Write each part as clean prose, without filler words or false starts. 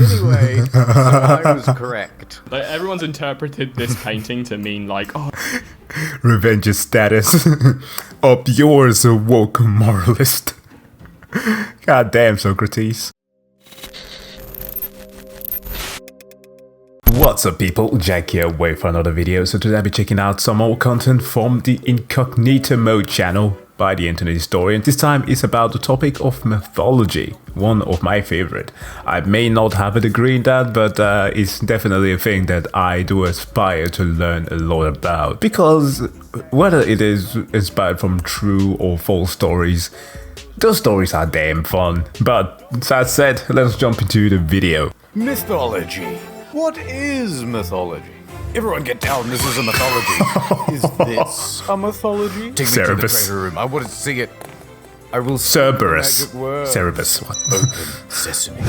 Anyway, so I was correct. Like, everyone's interpreted this painting to mean like, oh, Revenge is status. Up yours, a woke moralist. God damn, Socrates. What's up people, Jack here, wait for another video. So today I'll be checking out some more content from the Incognito mode channel by the internet historian. This time it's about the topic of mythology, one of my favorite. I may not have a degree in that, but it's definitely a thing that I do aspire to learn a lot about. Because whether it is inspired from true or false stories, those stories are damn fun. But that said, let's jump into the video. Mythology. What is mythology? Everyone get down, this is a mythology. Is this a mythology? Take me to the treasure room, I want to see it. I will say the magic word. Cerberus. What? Open sesame.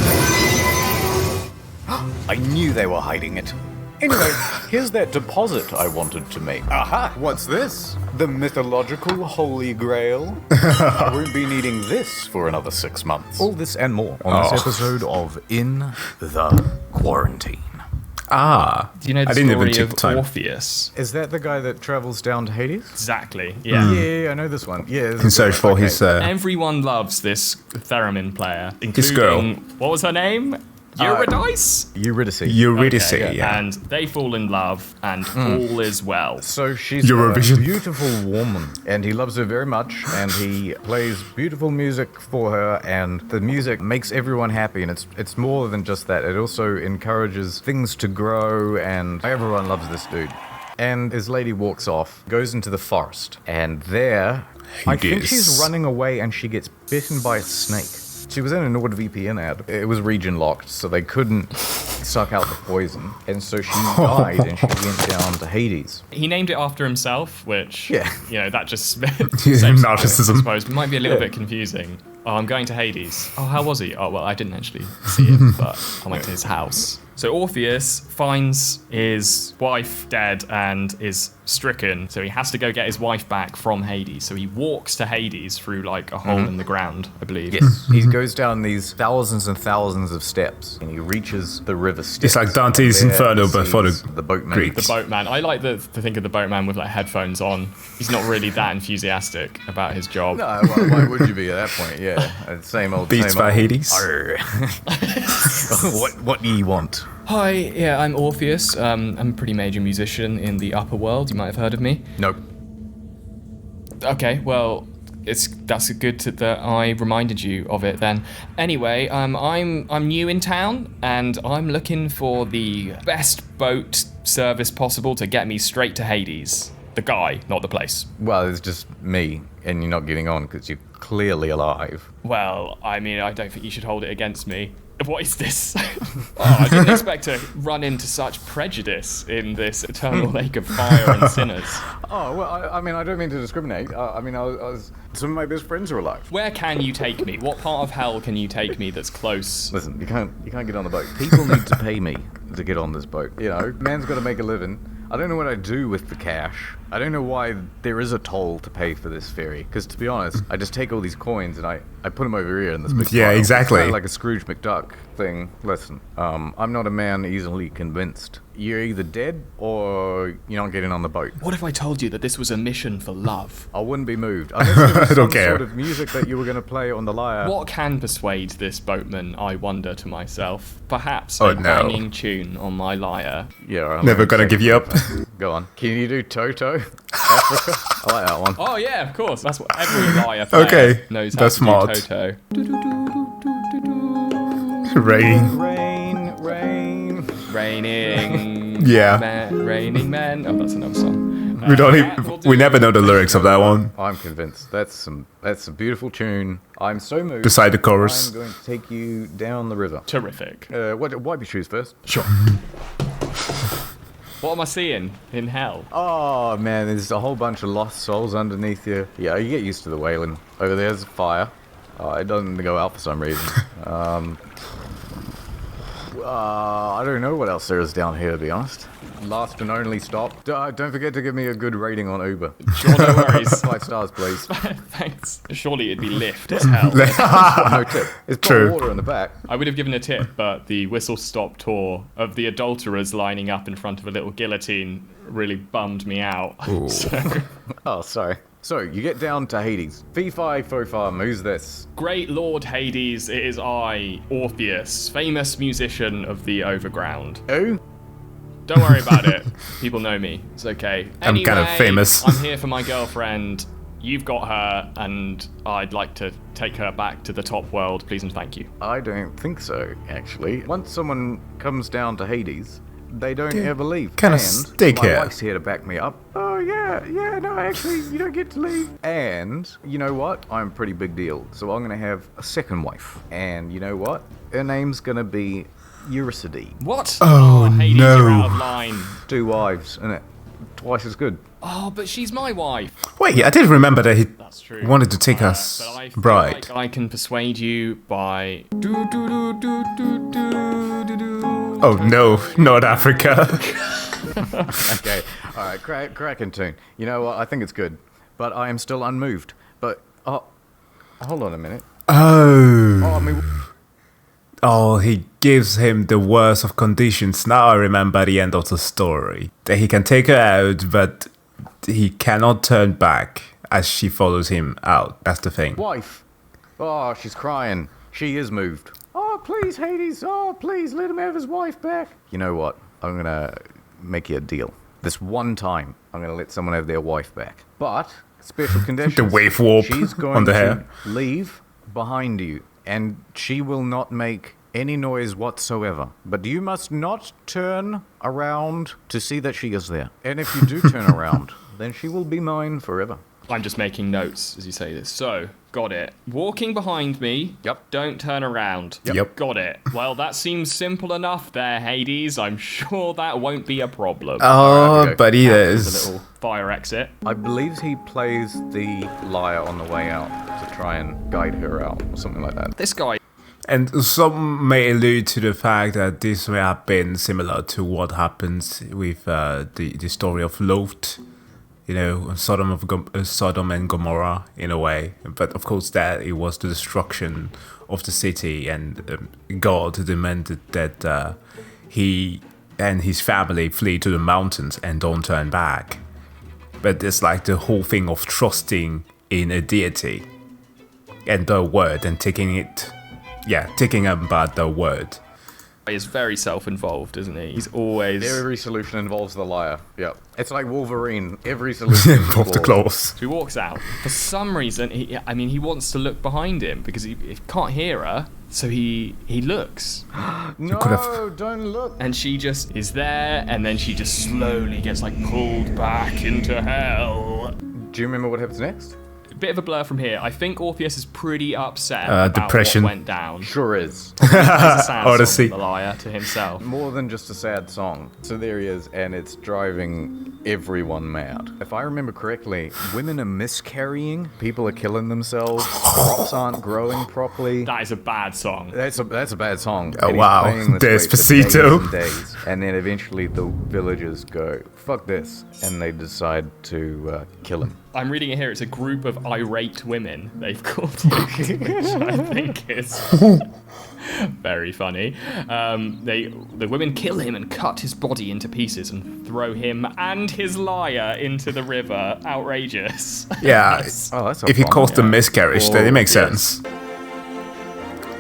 I knew they were hiding it. Anyway, here's that deposit I wanted to make. Aha! What's this? The mythological Holy Grail. I won't be needing this for another 6 months. All this and more on this episode of In the Quarantine. Ah, do you know the story of Orpheus? Is that the guy that travels down to Hades? Exactly, yeah. Yeah, I know this one. Yeah. in search for his... Everyone loves this theremin player, including... This girl. What was her name? Eurydice? Eurydice. Eurydice, Okay, yeah. And they fall in love, and all is well. So she's Eurovision. a beautiful woman, and he loves her very much, and he plays beautiful music for her, and the music makes everyone happy, and it's more than just that. It also encourages things to grow, and everyone loves this dude. And his lady walks off, goes into the forest, and there, I think she's running away, and she gets bitten by a snake. She was in a NordVPN ad. It was region locked, so they couldn't suck out the poison. And so she died and she went down to Hades. He named it after himself, which, Yeah. you know, that just... Narcissism. I suppose. Might be a little bit confusing. Oh, I'm going to Hades. Oh, how was he? Oh, well, I didn't actually see him, but I went to his house. So Orpheus finds his wife dead and is stricken, so he has to go get his wife back from Hades. So he walks to Hades through like a hole in the ground, I believe. Yes. He goes down these thousands and thousands of steps, and he reaches the river Styx. It's like Dante's Inferno, but for the boatman. Greeks. The boatman. I like to think of the boatman with like headphones on. He's not really that enthusiastic about his job. No, why would you be at that point? Yeah, same old. Beats same by old. Hades. What do you want? Hi, yeah, I'm Orpheus. I'm a pretty major musician in the upper world. You might have heard of me. Nope. Okay, well, that's good that I reminded you of it then. Anyway, I'm new in town and I'm looking for the best boat service possible to get me straight to Hades. The guy, not the place. Well, it's just me, and you're not getting on because you're clearly alive. Well, I mean, I don't think you should hold it against me. What is this? I didn't expect to run into such prejudice in this eternal lake of fire and sinners. Oh, well, I mean, I don't mean to discriminate. I was some of my best friends are alive. Where can you take me? What part of hell can you take me that's close? Listen, you can't get on the boat. People need to pay me to get on this boat. You know, man's got to make a living. I don't know what I do with the cash. I don't know why there is a toll to pay for this ferry. Because to be honest, I just take all these coins and I put them over here in this big pile. Exactly. It's kind of like a Scrooge McDuck thing. Listen, I'm not a man easily convinced. You're either dead or you're not getting on the boat. What if I told you that this was a mission for love? I wouldn't be moved. Unless there was I don't some care. sort of music that you were going to play on the lyre. What can persuade this boatman, I wonder to myself? Perhaps a banging tune on my lyre. Yeah, I'm Never gonna give you up. Go on. Can you do Toto? Africa? I like that one. Oh yeah, of course. That's what every lyre player Okay, knows how that's to smart. do Toto. Rain. Rain, rain. Raining. Yeah. Raining men. Oh, that's another song. We never know the lyrics of that one. I'm convinced. That's a beautiful tune. I'm so moved. Beside the chorus. I'm going to take you down the river. Terrific. Wipe your shoes first. Sure. What am I seeing in hell? Oh man, there's a whole bunch of lost souls underneath you. Yeah, you get used to the wailing. Over there's a fire. It doesn't go out for some reason. I don't know what else there is down here, to be honest. Last and only stop. Don't forget to give me a good rating on Uber. Sure, no worries. 5 stars, please. Thanks. Surely it'd be lift as hell. No tip. It's True. water in the back. I would have given a tip, but the whistle-stop tour of the adulterers lining up in front of a little guillotine really bummed me out. So, Oh, sorry. So, you get down to Hades. Fee-fi, fo-fum, who's this? great Lord Hades, it is I, Orpheus, famous musician of the overground. Who? Don't worry about it. People know me. It's okay. I'm kind of Anyway, famous. I'm here for my girlfriend. You've got her, and I'd like to take her back to the top world. Please and thank you. I don't think so, actually. Once someone comes down to Hades, they don't ever leave. Kinda And stick my here. wife's here to back me up. Oh, yeah, no, actually, you don't get to leave. And, you know what? I'm a pretty big deal. So I'm going to have a second wife. And you know what? Her name's going to be Eurydice. What? Oh, Hades, no. you're out of line. 2 wives, innit? Twice as good. Oh, but she's my wife. Wait, I did remember that he That's true. wanted to take us But I feel bride. like I can persuade you by do do do do do do do do. Oh no, not Africa. Okay, alright, cracking tune. You know what? I think it's good. But I am still unmoved. But, hold on a minute. Oh. I mean, Oh, he gives him the worst of conditions. Now I remember the end of the story. That he can take her out, but he cannot turn back as she follows him out. That's the thing. wife. Oh, she's crying. She is moved. Oh, please, Hades. Oh, please, let him have his wife back. You know what? I'm going to make you a deal. This one time, I'm going to let someone have their wife back. But, special conditions. The wave warp She's going on the to hair. leave behind you, and she will not make any noise whatsoever. But you must not turn around to see that she is there. And if you do turn around, then she will be mine forever. I'm just making notes as you say this. So, got it. Walking behind me. Yep. Don't turn around. Yep. Got it. Well, that seems simple enough there, Hades. I'm sure that won't be a problem. Oh, okay. but he There's is. a little fire exit. I believe he plays the lyre on the way out to try and guide her out, or something like that. This guy. And some may allude to the fact that this may have been similar to what happens with the story of Lot, you know, Sodom and Gomorrah in a way. But of course, that it was the destruction of the city, and God demanded that he and his family flee to the mountains and don't turn back. But it's like the whole thing of trusting in a deity and the word and taking him by the word. Is very self-involved, isn't he? He's always. Every solution involves the lyre. Yep. It's like Wolverine. Every solution Involve the claws. So he walks out. For some reason, he wants to look behind him because he can't hear her. So he looks, No, could don't look. and she just is there, and then she just slowly gets like pulled back into hell. Do you remember what happens next? Bit of a blur from here. I think Orpheus is pretty upset about depression. what went down. Sure is. Plays a sad Odyssey. song, the liar, to himself. More than just a sad song. So there he is, and it's driving everyone mad. If I remember correctly, women are miscarrying, people are killing themselves, crops aren't growing properly. That is a bad song. That's a bad song. Oh, And he's wow. playing this way for Despacito. days and days. And then eventually the villagers go, fuck this, and they decide to kill him. I'm reading it here. It's a group of irate women they've called it, which I think is very funny. The women kill him and cut his body into pieces and throw him and his lyre into the river. Outrageous. Yeah, Oh, that's a if he fun caused a one. miscarriage, then it makes yes. sense.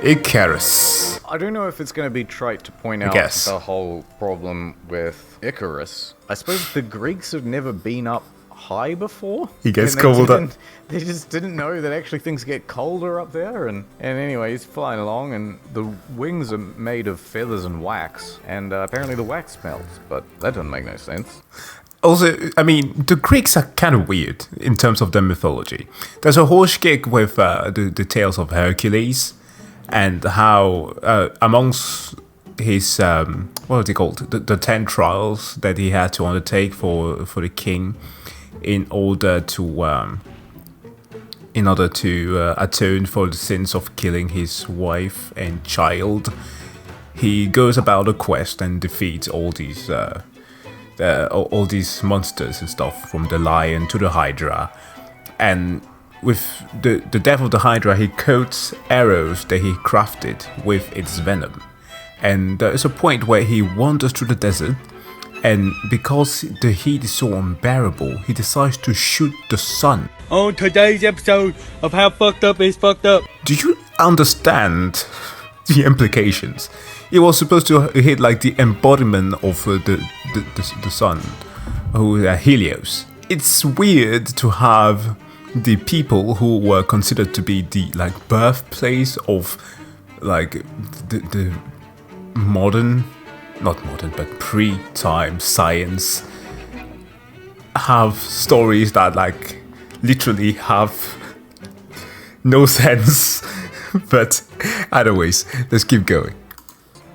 Icarus. I don't know if it's going to be trite to point out guess. the whole problem with Icarus. I suppose the Greeks have never been up high before. He gets And colder. They just didn't know that actually things get colder up there. And anyway, he's flying along, and the wings are made of feathers and wax. And apparently the wax melts, but that doesn't make no sense. Also, I mean, the Greeks are kind of weird in terms of their mythology. There's a whole shtick with the tales of Hercules and how amongst his what are they called? The 10 trials that he had to undertake for the king in order to atone for the sins of killing his wife and child. he goes about a quest and defeats all these monsters and stuff, from the lion to the hydra. And with the death of the hydra, he coats arrows that he crafted with its venom. And there is a point where he wanders through the desert, and because the heat is so unbearable, he decides to shoot the sun. On today's episode of How Fucked Up is Fucked Up. Do you understand the implications? It was supposed to hit like the embodiment of the sun, Helios. It's weird to have the people who were considered to be the like birthplace of like the modern, not modern, but pre-time science, have stories that like literally have no sense. But anyways, let's keep going.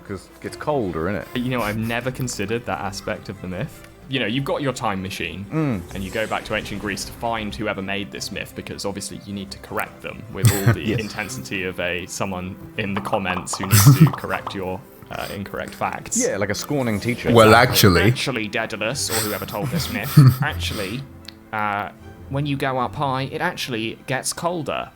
Because it gets colder, innit? You know, I've never considered that aspect of the myth. You know, you've got your time machine, and you go back to ancient Greece to find whoever made this myth, because obviously you need to correct them with all the intensity of someone in the comments who needs to correct your incorrect facts. Yeah, like a scorning teacher. Well, actually, Daedalus, or whoever told this myth, actually, when you go up high, it actually gets colder.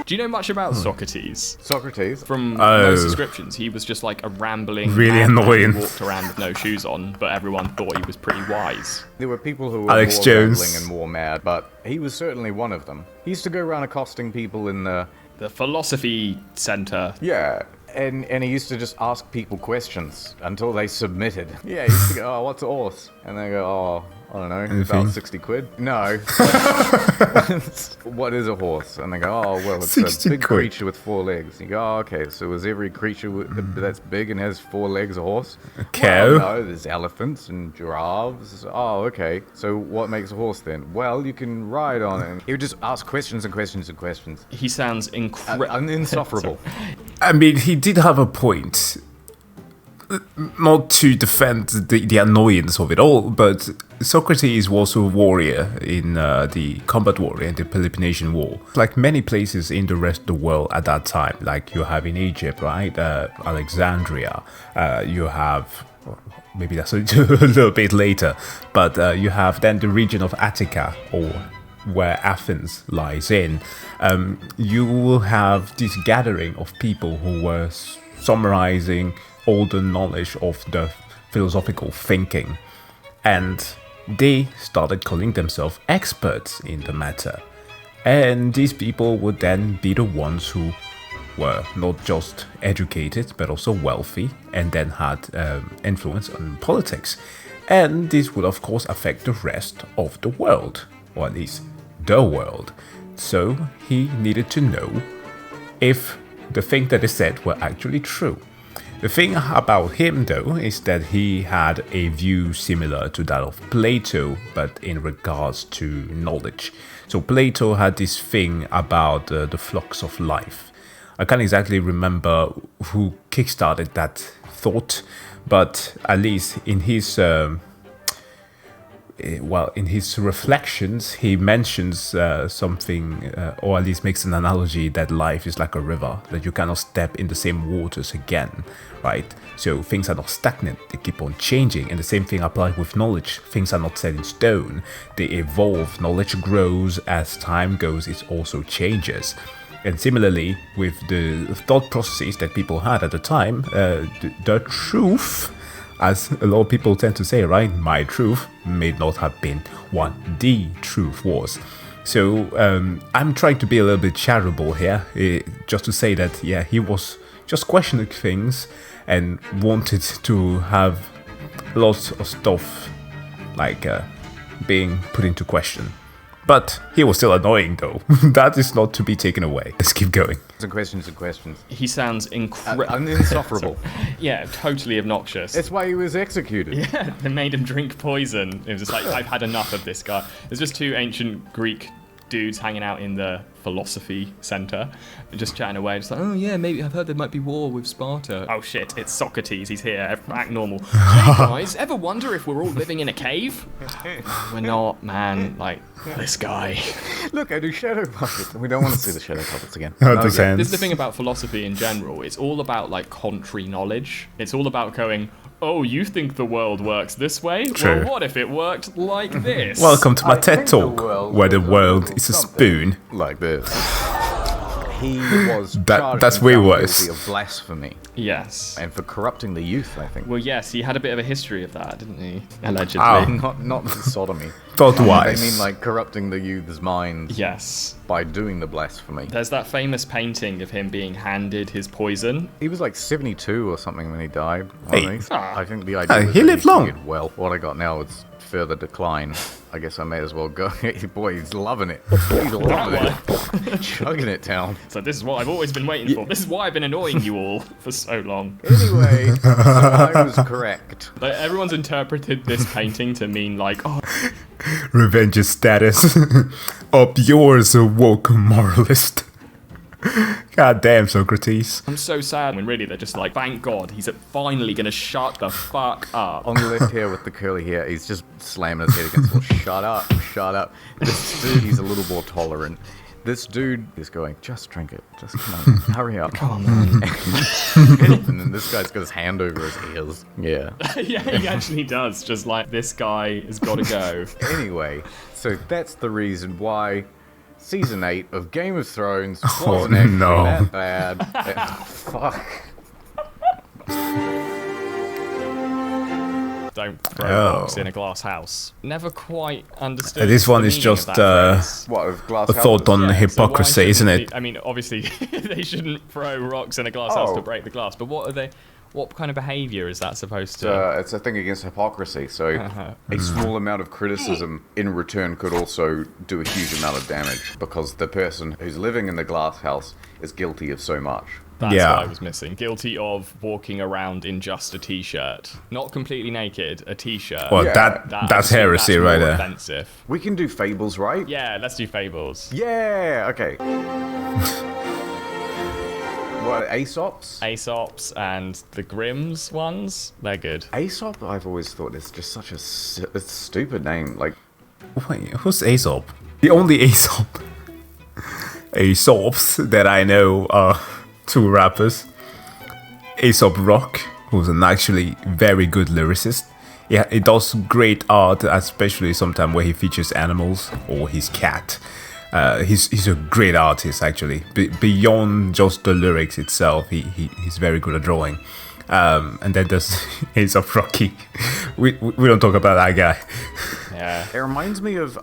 Do you know much about Socrates? Socrates. From most descriptions, he was just like a rambling, really madman annoying. who walked around with no shoes on, but everyone thought he was pretty wise. There were people who were Alex more Jones. rambling and more mad, but he was certainly one of them. He used to go around accosting people in the... The philosophy center. Yeah, and he used to just ask people questions until they submitted. Yeah, he used to go, oh, what's a horse? And they go, oh, I don't know, Anything? about 60 quid? No. What is a horse? And they go, oh, well, it's 60 a big quid. creature with 4 legs. You go, oh, okay, so is every creature that's big and has 4 legs a horse? A cow? Well, no, there's elephants and giraffes. Oh, okay, so what makes a horse then? Well, you can ride on it. He would just ask questions and questions and questions. He sounds incredible. Insufferable. I mean, he did have a point. Not to defend the annoyance of it all, but Socrates was a warrior in the combat warrior in the Peloponnesian War. Like many places in the rest of the world at that time, like you have in Egypt, right? Alexandria, you have... Maybe that's a little bit later, but you have then the region of Attica, or where Athens lies in. You will have this gathering of people who were summarizing all the knowledge of the philosophical thinking, and they started calling themselves experts in the matter. And these people would then be the ones who were not just educated but also wealthy, and then had influence on politics. And this would of course affect the rest of the world, or at least the world. So he needed to know if the things that they said were actually true. The thing about him, though, is that he had a view similar to that of Plato, but in regards to knowledge. So Plato had this thing about the flux of life. I can't exactly remember who kickstarted that thought, but at least in his in his reflections, he mentions something, or at least makes an analogy that life is like a river, that you cannot step in the same waters again, right? So things are not stagnant, they keep on changing, and the same thing applies with knowledge. Things are not set in stone, they evolve, knowledge grows, as time goes, it also changes. And similarly, with the thought processes that people had at the time, the truth, as a lot of people tend to say, right, my truth may not have been what the truth was. So I'm trying to be a little bit charitable here, just to say that, yeah, he was just questioning things and wanted to have lots of stuff like being put into question. But he was still annoying, though. That is not to be taken away. Let's keep going. And questions and questions. He sounds incredible. Insufferable. Yeah, totally obnoxious. That's why he was executed. Yeah, they made him drink poison. It was just like, I've had enough of this guy. There's just 2 ancient Greek dudes hanging out in the philosophy center, just chatting away, just like, oh yeah, maybe I've heard there might be war with Sparta. Oh shit, it's Socrates, he's here, act normal. Hey guys, ever wonder if we're all living in a cave? We're not, man, like, this guy. Look, I do shadow puppets. We don't want to see the shadow puppets again. This This is the thing about philosophy in general. It's all about like contrary knowledge. It's all about going, oh, you think the world works this way? True. Well, what if it worked like this? Welcome to my I TED think the Talk, world where the was world is a something spoon. like this. He was That's charged way and found worse. guilty of blasphemy Yes. and for corrupting the youth, I think. Well, yes, he had a bit of a history of that, didn't he? Allegedly. Oh. Not the sodomy. Thought They wise. mean like corrupting the youth's minds Yes. by doing the blasphemy. There's that famous painting of him being handed his poison. He was like 72 or something when he died. Hey. I think the idea was he that lived long. figured, well, what I got now is further decline. I guess I may as well go. Boy, he's loving it. He's loving it. Chugging it down. So this is what I've always been waiting for. This is why I've been annoying you all for so long. Anyway, so I was correct. Like, everyone's interpreted this painting to mean like, oh, Revenge status. Up yours, a woke moralist. God damn, Socrates. I'm so sad. When really they're just like, thank God, he's finally gonna shut the fuck up. On the left here with the curly hair, he's just slamming his head against the wall. Shut up, shut up. This dude, he's a little more tolerant. This dude is going, just drink it. Just come on, hurry up. Come on, man. And then this guy's got his hand over his ears. Yeah. Yeah, he actually does. Just like, this guy has got to go. Anyway, so that's the reason why Season 8 of Game of Thrones Oh, wasn't actually no. that bad. Fuck. Don't throw Oh. rocks in a glass house. Never quite understood. This one the is meaning of just that phrase. What, of glass a thought on Yeah, so why hypocrisy, isn't shouldn't it? I mean, obviously, they shouldn't throw rocks in a glass house Oh. to break the glass. But what are they? What kind of behavior is that supposed to? It's a thing against hypocrisy, so Uh-huh. a small amount of criticism in return could also do a huge amount of damage because the person who's living in the glass house is guilty of so much. That's Yeah. what I was missing. Guilty of walking around in just a t-shirt, not completely naked, a t-shirt. Well, Yeah. that's heresy more right there. Offensive. We can do fables, right? Yeah, let's do fables. Yeah, okay. What, Aesop's? Aesop's and the Grimm's ones, they're good. Aesop, I've always thought is just such a stupid name. Like, Wait, who's Aesop? The only Aesop. Aesops that I know are two rappers. Aesop Rock, who's an actually very good lyricist. Yeah, he does great art, especially sometimes where he features animals or his cat. He's a great artist actually. Beyond just the lyrics itself, he's very good at drawing. And then there's Aesop Rocky. We don't talk about that guy. Yeah, it reminds me of,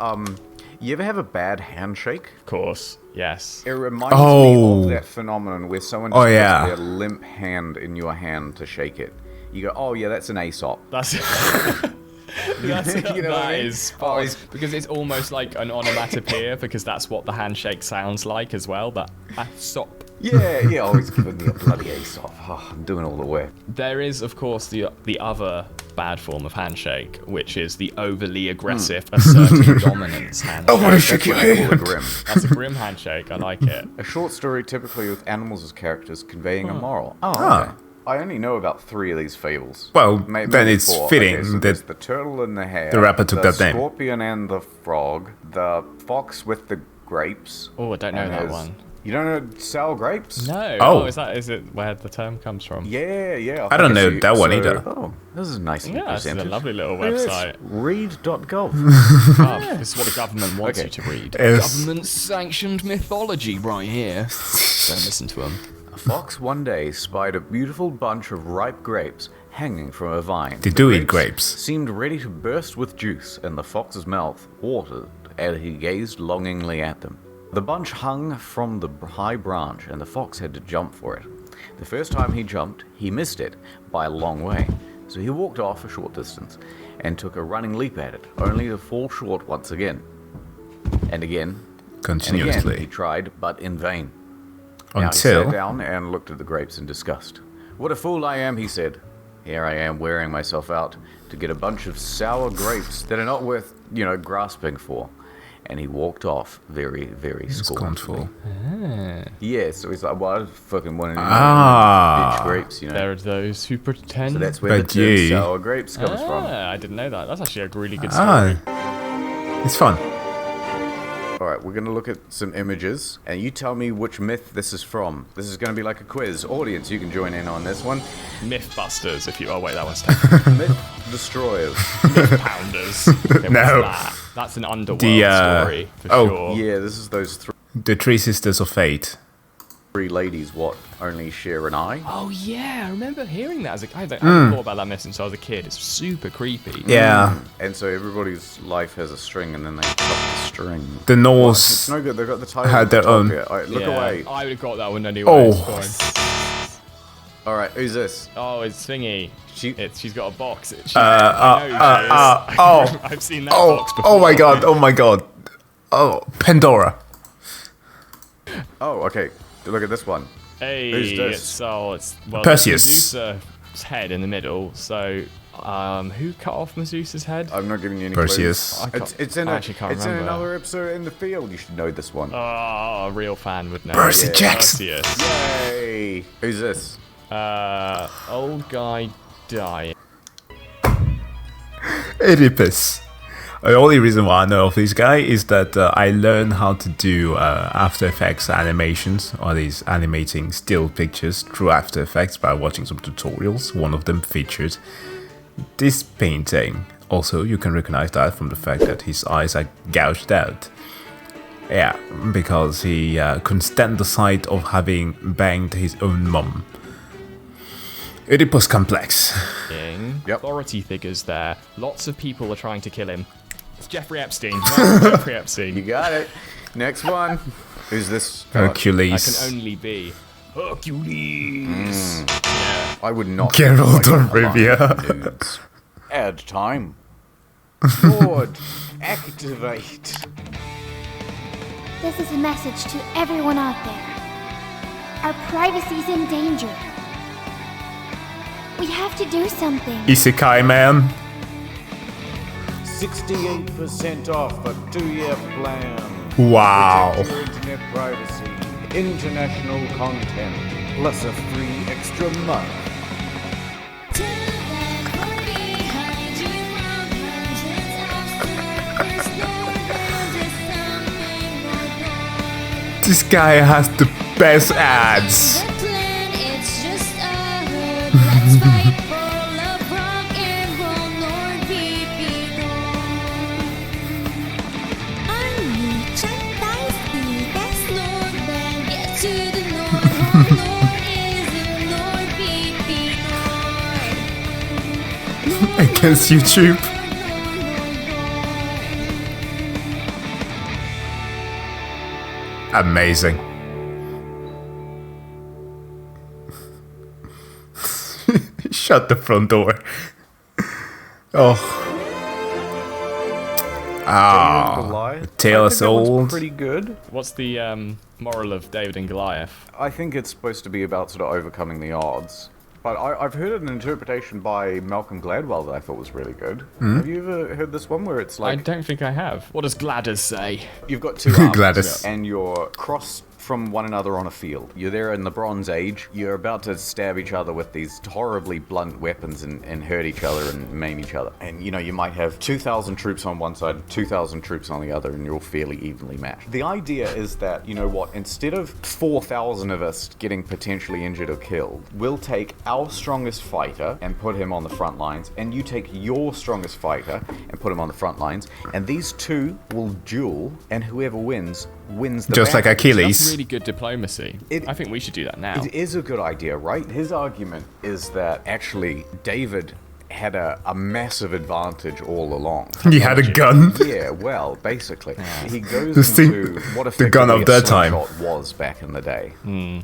you ever have a bad handshake? of course. Yes. It reminds Oh. me of that phenomenon where someone Oh, just yeah. puts their limp hand in your hand to shake it. You go, oh yeah, that's an Aesop. That's that's You know what I that mean? is Oh, fun, he's- because it's almost like an onomatopoeia because that's what the handshake sounds like as well. But Aesop. Yeah, always giving me a bloody Aesop. Oh, I'm doing all the work. There is, of course, the other bad form of handshake, which is the overly aggressive, asserting dominance handshake. I want to shake That's your what I call a hand. grim. That's a grim handshake. I like it. A short story typically with animals as characters conveying a moral. Oh, Ah. okay. I only know about 3 of these fables. Well, Maybe then it's 4. fitting Okay, so that there's the turtle and the hare. the rapper took the that name. scorpion and the frog. The fox with the grapes. Oh, I don't know and that there's- one. You don't know sour grapes? No. Oh. Is it where the term comes from? Yeah. I don't know Okay, that one either. Oh, this is nicely Yeah, it's a presented. lovely little Look at this. website. Read.gov. Oh, this is what the government wants Okay. you to read. Yes. Government-sanctioned mythology right here. Don't listen to them. A fox one day spied a beautiful bunch of ripe grapes hanging from a vine. They The do eat grapes. Seemed ready to burst with juice, and the fox's mouth watered as he gazed longingly at them. The bunch hung from the high branch, and the fox had to jump for it. The first time he jumped, he missed it by a long way, so he walked off a short distance and took a running leap at it, only to fall short once again. And again, and again, he Continuously. tried, but in vain. Now he sat Until down and looked at the grapes in disgust. What a fool I am, he said. Here I am wearing myself out to get a bunch of sour grapes that are not worth, grasping for. and he walked off very, very scornful. Yeah, so he's like, well, I fucking want to bitch grapes, you know. There are those who pretend. So that's where the term sour grapes comes from. I didn't know that. That's actually a really good story. It's fun. All right, we're going to look at some images, and you tell me which myth this is from. This is going to be like a quiz. Audience, you can join in on this one. Mythbusters, if you... Oh, wait, that one's taken. Myth destroyers. Myth pounders. Okay, No. That's an underworld story, for sure. Yeah, this is those The Three Sisters of Fate. three ladies what only share an eye. Oh, yeah, I remember hearing that as a kid. I hadn't thought about that myth since I was a kid. It's super creepy. Yeah. And so everybody's life has a string, and then they cut the string. The It's Norse no good. They've got the title. had their own. Here. All right, look away. I would have got that one anyway. Oh. It's fine. All right, who's this? Oh, it's Thingy. She's got a box. Oh. I've seen that box before. Oh my god. Oh my god. Oh, Pandora. Oh, okay. Look at this one. Hey, Who's this? so it's Perseus. Medusa's head in the middle. So, who cut off Medusa's head? I'm not giving you any Perseus. clues. It's in another episode in the field. You should know this one. Oh, a real fan would know. Percy Jackson. Perseus. Yay! Who's this? Old guy dying. Oedipus. The only reason why I know of this guy is that I learned how to do After Effects animations, or these animating still pictures through After Effects by watching some tutorials. One of them featured this painting. Also, you can recognize that from the fact that his eyes are gouged out. Yeah, because he couldn't stand the sight of having banged his own mum. Oedipus complex. Yep. Authority figures there. Lots of people are trying to kill him. It's Jeffrey Epstein. Right? Jeffrey Epstein. You got it. Next one. Who's this? Hercules. I can only be Hercules. Yeah. I would not. Geralt of like Rivia. nudes. Add time. Lord, activate. This is a message to everyone out there. Our privacy's in danger. We have to do something. Isekai Man. 68% off a 2-year plan. Wow. Protect your internet privacy, international content, plus a free extra month. This guy has the best ads. Against YouTube. Amazing. Shut the front door. Oh. Tale us old. Pretty good. What's the moral of David and Goliath? I think it's supposed to be about sort of overcoming the odds. But I've heard an interpretation by Malcolm Gladwell that I thought was really good. Have you ever heard this one where it's I like don't think I have. What does Gladys say? you've got two arms Gladys. and you're crossed from one another on a field. You're there in the Bronze Age. You're about to stab each other with these horribly blunt weapons and hurt each other and maim each other. And you know, you might have 2,000 troops on one side, 2,000 troops on the other, and you're all fairly evenly matched. The idea is that, you know what, instead of 4,000 of us getting potentially injured or killed, we'll take our strongest fighter and put him on the front lines, and you take your strongest fighter and put him on the front lines, and these two will duel, and whoever wins the Just like battle. Achilles. That's really good diplomacy. I think we should do that now. It is a good idea, right? His argument is that actually David had a massive advantage all along. He had a gun. Yeah, well, basically. He goes This thing- into what the gun of effectively a that time. slingshot was back in the day.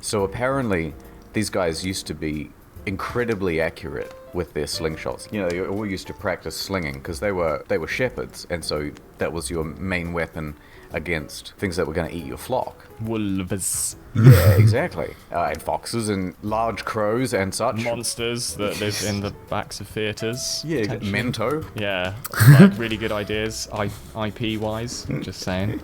So apparently, these guys used to be incredibly accurate with their slingshots. You know, they all used to practice slinging because they were shepherds, and so that was your main weapon against things that were going to eat your flock. Wolves. Yeah, exactly. And foxes and large crows and such. Monsters that live in the backs of theatres. Yeah, potentially. Mento. Yeah, like really good ideas, IP-wise, just saying.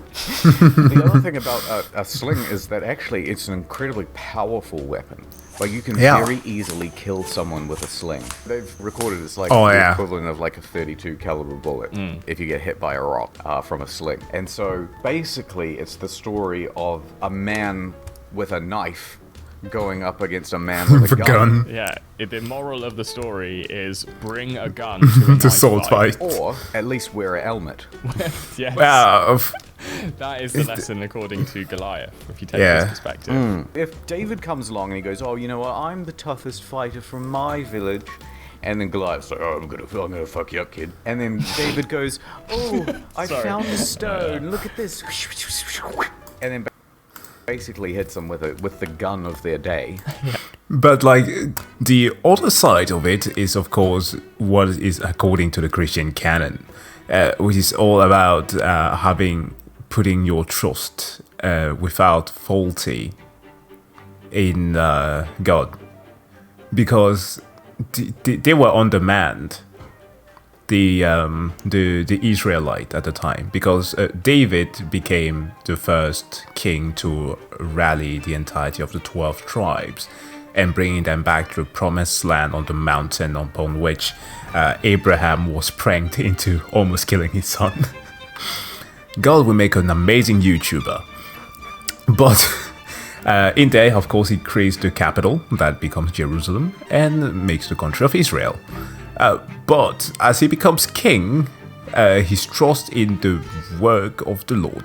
The other thing about a sling is that actually it's an incredibly powerful weapon. Like, you can very easily kill someone with a sling. They've recorded it's like the equivalent of like a 32 caliber bullet if you get hit by a rock from a sling. And so basically it's the story of a man with a knife going up against a man with a gun. Yeah, the moral of the story is bring a gun to a To sword fight. Or at least wear a helmet. Yes. That is the lesson according to Goliath, if you take his perspective. If David comes along and he goes, oh, you know what, I'm the toughest fighter from my village. And then Goliath's like, oh, I'm gonna fuck you up, kid. And then David goes, oh, I found a stone, look at this. And then basically hits them with the gun of their day. But like the other side of it is, of course, what is according to the Christian canon, which is all about putting your trust without faulty in God, because they were on demand. The Israelite at the time, because David became the first king to rally the entirety of the 12 tribes and bringing them back to the promised land on the mountain upon which Abraham was pranked into almost killing his son. God will make an amazing YouTuber, but in there, of course, he creates the capital that becomes Jerusalem and makes the country of Israel. But as he becomes king, his trust in the work of the Lord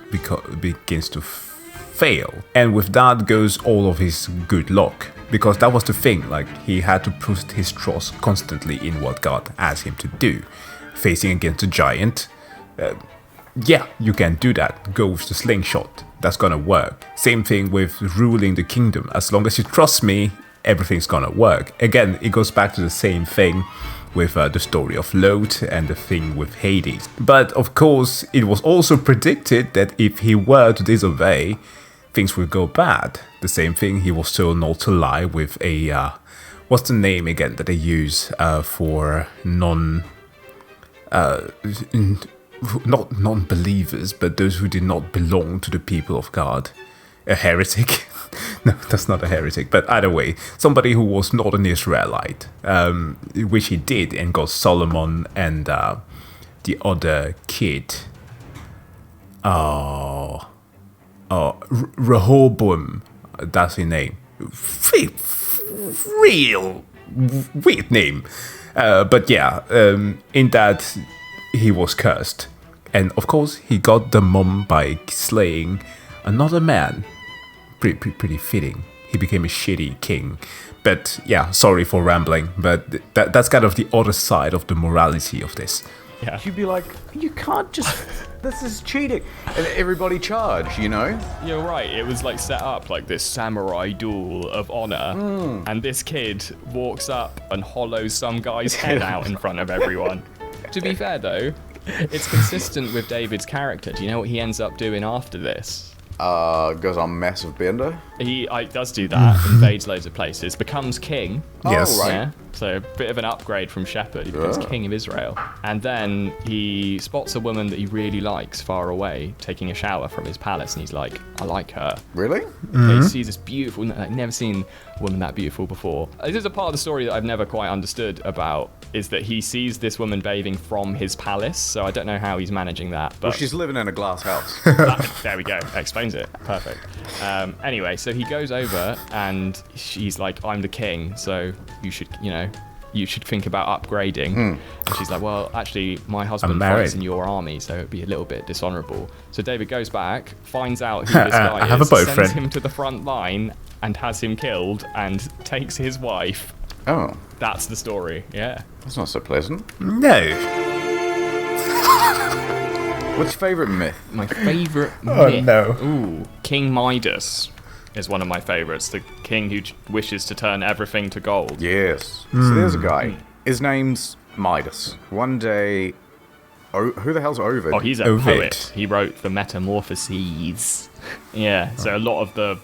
begins to fail. And with that goes all of his good luck. Because that was the thing, like, he had to put his trust constantly in what God asked him to do. Facing against a giant, yeah, you can do that. Go with the slingshot. That's gonna work. Same thing with ruling the kingdom. As long as you trust me, everything's gonna work. Again, it goes back to the same thing with the story of Lot and the thing with Hades. But of course, it was also predicted that if he were to disobey, things would go bad. The same thing, he was told not to lie with a... what's the name again that they use for not non-believers, but those who did not belong to the people of God? A heretic? No, that's not a heretic, but either way, somebody who was not an Israelite, which he did and got Solomon and the other kid. Rehoboam, that's his name. Real weird name. But yeah, in that he was cursed. And of course, he got the mum by slaying another man. Pretty fitting. He became a shitty king. But yeah, sorry for rambling, but that's kind of the other side of the morality of this. Yeah. You'd be like, you can't just... this is cheating. And everybody charge, you know? You're right. It was like set up like this samurai duel of honor. And this kid walks up and hollows some guy's head out in front of everyone. To be fair, though, it's consistent with David's character. Do you know what he ends up doing after this? Goes on massive bender. He does do that, invades loads of places, becomes king. Yes. Oh, right. Yeah, so a bit of an upgrade from shepherd. He becomes king of Israel. And then he spots a woman that he really likes far away, taking a shower from his palace, and he's like, I like her. Really? He sees this beautiful, like, never seen a woman that beautiful before. This is a part of the story that I've never quite understood about, is that he sees this woman bathing from his palace, so I don't know how he's managing that. But Well, she's living in a glass house. there we go. Explains it. Perfect. Anyway, so he goes over and she's like, I'm the king, so you should think about upgrading. And she's like, well, actually, my husband fights in your army, so it'd be a little bit dishonorable. So David goes back, finds out who this guy I have is, a boyfriend. sends him to the front line and has him killed and takes his wife. Oh, That's the story. Yeah. that's not so pleasant. No. What's your favourite myth? My favourite Oh, myth. no. Ooh, King Midas. is one of my favorites. The king who wishes to turn everything to gold. Yes. So there's a guy. His name's Midas. One day... Oh, who the hell's Ovid? Oh, he's a Ovid. poet. He wrote the Metamorphoses. Yeah, so a lot of the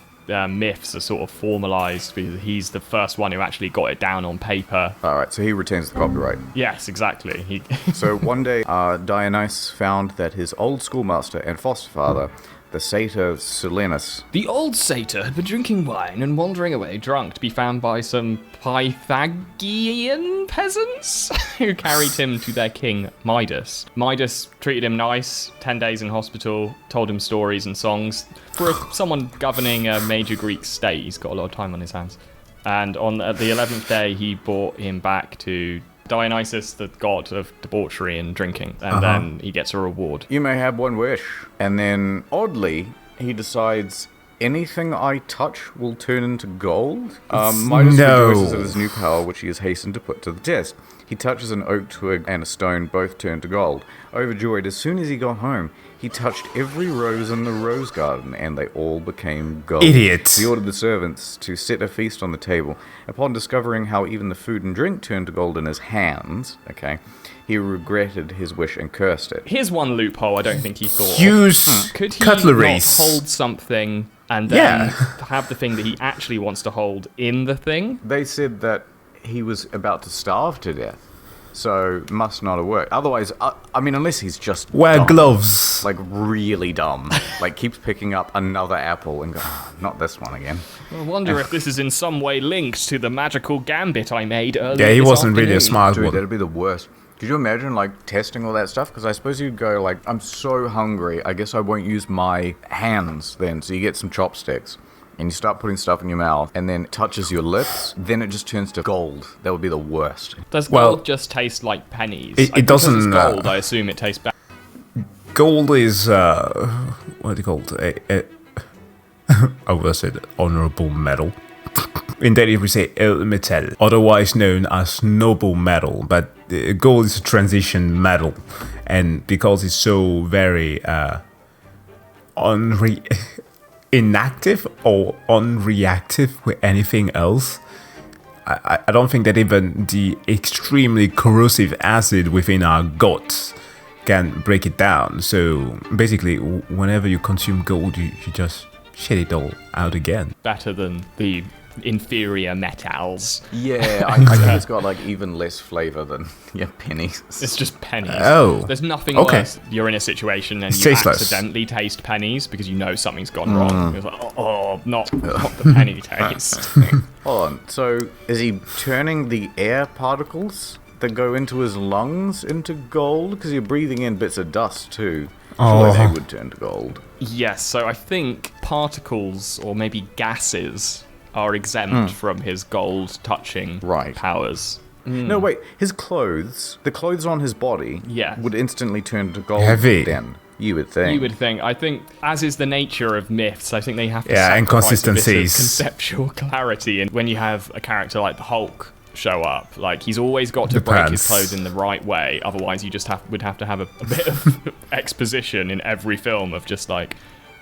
myths are sort of formalized because he's the first one who actually got it down on paper. All right, so he retains the copyright. Yes, exactly. So one day, Dionysus found that his old schoolmaster and foster father, the satyr Silenus... The old satyr had been drinking wine and wandering away drunk to be found by some Pythagorean peasants who carried him to their king, Midas. Midas treated him nice, 10 days in hospital, told him stories and songs. For someone governing a major Greek state, he's got a lot of time on his hands. And on the 11th day, he brought him back to Dionysus, the god of debauchery and drinking, and then he gets a reward. You may have one wish. And then, oddly, he decides... Anything I touch will turn into gold? Midas rejoices at his new power, which he has hastened to put to the test. He touches an oak twig and a stone, both turn to gold. Overjoyed, as soon as he got home, he touched every rose in the rose garden, and they all became gold. Idiot. He ordered the servants to set a feast on the table. Upon discovering how even the food and drink turned to gold in his hands, he regretted his wish and cursed it. Here's one loophole I don't think he thought. Use Could he cutleries. not hold something and then have the thing that he actually wants to hold in the thing? They said that he was about to starve to death, so must not have worked. Otherwise, I mean, unless he's just Wear dumb, gloves. like really dumb, like keeps picking up another apple and go, oh, not this one again. I wonder if this is in some way linked to the magical gambit I made earlier. Yeah, he this wasn't really a afternoon. smart Dude, one. that'd be the worst. Could you imagine, like, testing all that stuff? Because I suppose you'd go, like, I'm so hungry, I guess I won't use my hands then. So you get some chopsticks, and you start putting stuff in your mouth, and then it touches your lips, then it just turns to gold. That would be the worst. Does Well, gold just taste like pennies? it Because doesn't, it's gold, I assume it tastes bad. Gold is, what do you call it? I will say the honorable metal. In that we say el metal, otherwise known as noble metal, but gold is a transition metal, and because it's so very inactive or unreactive with anything else, I don't think that even the extremely corrosive acid within our guts can break it down. So basically, whenever you consume gold, you just shit it all out again. Better than the inferior metals. Yeah, I think it's got, like, even less flavor than, pennies. It's just pennies. Oh, There's nothing okay. worse. You're in a situation and It's you tasteless. accidentally taste pennies because you know something's gone wrong. It's like, not the penny taste. Hold on, so is he turning the air particles that go into his lungs into gold? Because you're breathing in bits of dust too. Surely they would turn to gold. Yes, so I think particles or maybe gases are exempt from his gold touching powers. No, wait, his clothes, the clothes on his body, Yeah. would instantly turn to gold Heavy. then, you would think. You would think. I think, as is the nature of myths, I think they have to Yeah, sacrifice inconsistencies. a bit of conceptual clarity. And when you have a character like the Hulk show up, like, he's always got to break his Depends. clothes in the right way. Otherwise, you just would have to have a bit of exposition in every film of just like,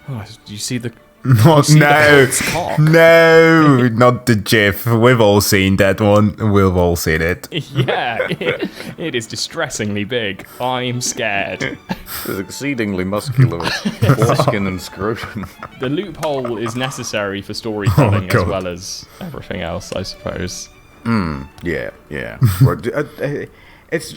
oh, do you see the... No, see the Hulk's cock? no, not the GIF. We've all seen that one. We've all seen it. Yeah, it is distressingly big. I'm scared. It's exceedingly muscular, foreskin and scrotum. The loophole is necessary for storytelling as God. well as everything else, I suppose. Yeah. Right, it's...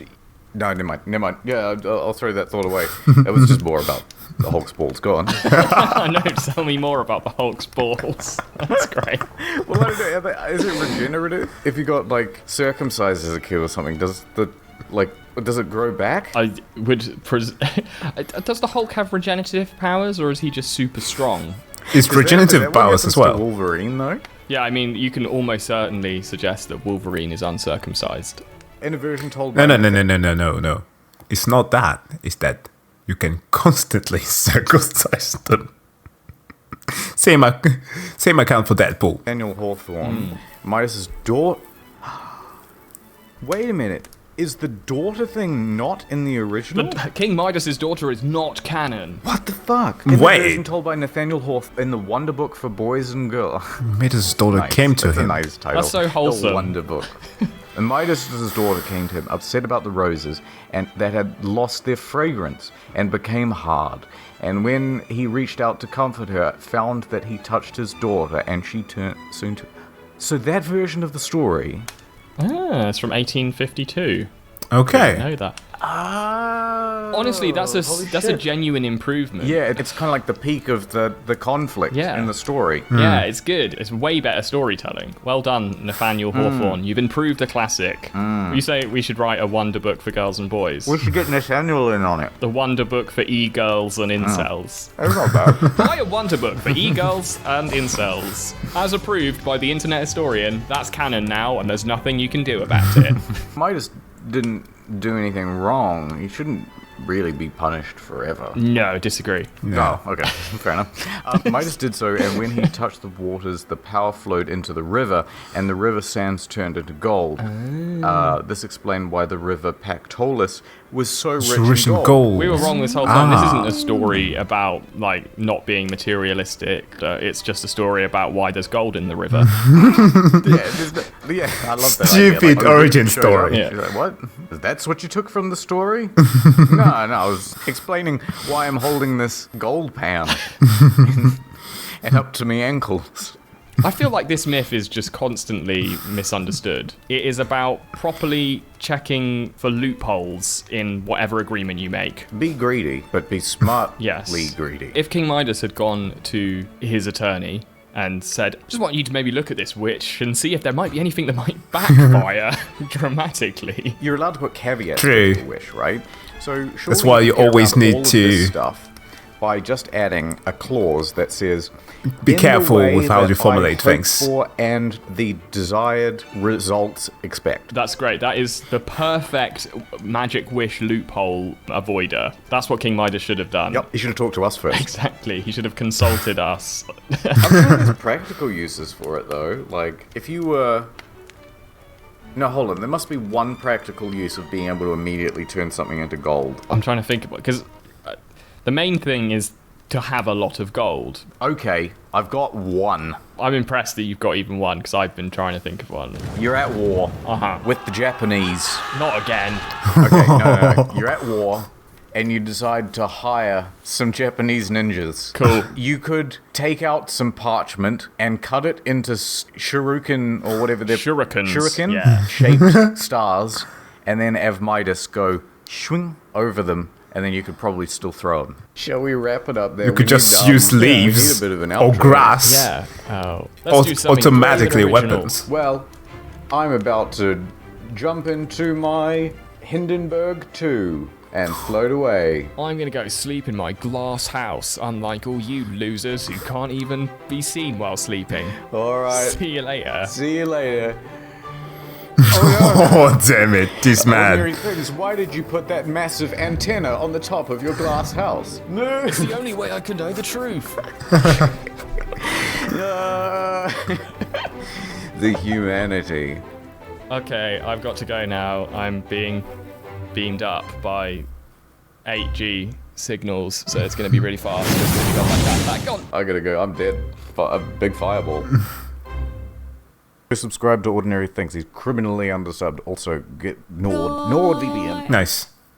No, never mind. Yeah, I'll throw that thought away. It was just more about the Hulk's balls. Go on. I know, tell me more about the Hulk's balls. That's great. Well, I don't know. Is it regenerative? If you got, like, circumcised as a kid or something, does it grow back? I would... Does the Hulk have regenerative powers, or is he just super strong? It's regenerative powers as well. Wolverine, though? Yeah, I mean, you can almost certainly suggest that Wolverine is uncircumcised. In a version told No. It's not that. It's that you can constantly circumcise them. Same account for Deadpool. Daniel Hawthorne, Midas's daughter... Wait a minute. Is the daughter thing not in the original? King Midas' daughter is not canon. What the fuck? In Wait. the version told by Nathaniel Hawth in the Wonder Book for Boys and Girls. Midas' daughter Nice. came to That's him. a nice title. That's so wholesome. The Wonder Book. And Midas' daughter came to him, upset about the roses, and that had lost their fragrance and became hard. And when he reached out to comfort her, found that he touched his daughter, and she turned soon to. So that version of the story. Ah, it's from 1852. Okay. I know that. Ah. Honestly, that's a genuine improvement. Yeah, it's kind of like the peak of the conflict Yeah. in the story. Yeah, it's good. It's way better storytelling. Well done, Nathaniel Hawthorne. You've improved a classic. You say we should write a wonder book for girls and boys. We should get Nathaniel in on it. The wonder book for e-girls and incels. That's not bad. Buy a wonder book for e-girls and incels. As approved by the internet historian, that's canon now, and there's nothing you can do about it. Midas didn't do anything wrong. He shouldn't really be punished forever. No, disagree. No. Oh, okay. Fair enough. Midas did so, and when he touched the waters, the power flowed into the river, and the river sands turned into gold. This explained why the river Pactolus was so rich in gold. We were wrong this whole time. This isn't a story about, like, not being materialistic. It's just a story about why there's gold in the river. Yeah, I love that. Stupid idea. origin it shows story. up. She's like, what? That's what you took from the story? No, I was explaining why I'm holding this gold pan and up to me ankles. I feel like this myth is just constantly misunderstood. It is about properly checking for loopholes in whatever agreement you make. Be greedy, but be smartly Yes. greedy. If King Midas had gone to his attorney and said, just want you to maybe look at this witch and see if there might be anything that might backfire dramatically. You're allowed to put caveats True. if you wish, right? So That's why you get always around need all of to- this stuff by just adding a clause that says, Be "In the careful way with how that you formulate I hope things." for and the desired results expect." That's great. That is the perfect magic wish loophole avoider. That's what King Midas should have done. Yep, you should have talked to us first. Exactly. He should have consulted us. I'm sure there's practical uses for it, though. Like, if you were... No, hold on. There must be one practical use of being able to immediately turn something into gold. I'm trying to think about it, because the main thing is to have a lot of gold. Okay, I've got one. I'm impressed that you've got even one, because I've been trying to think of one. You're at war Uh-huh. with the Japanese. Not again. Okay, no. You're at war, and you decide to hire some Japanese ninjas. Cool. You could take out some parchment and cut it into shuriken or whatever they're... Shurikens, Shuriken? yeah. Shaped stars, and then have Midas go swing over them, and then you could probably still throw them. Shall we wrap it up there? You could just use leaves We need a bit of an or outro. grass. Yeah. Oh. Let's do something Automatically great and original. weapons. Well, I'm about to jump into my Hindenburg 2 and float away. I'm gonna go sleep in my glass house, unlike all you losers who can't even be seen while sleeping. Alright, See you later. see you later. Oh, damn it, this Ordinary man. things, why did you put that massive antenna on the top of your glass house? No! It's the only way I can know the truth. The humanity. Okay, I've got to go now. I'm being beamed up by 8G signals, so it's going to be really fast. It's going to be gone like that. That gone. I gotta go, I'm dead. A big fireball. Subscribe to Ordinary Things. He's criminally undersubbed. Also, get NordVPN. Nice.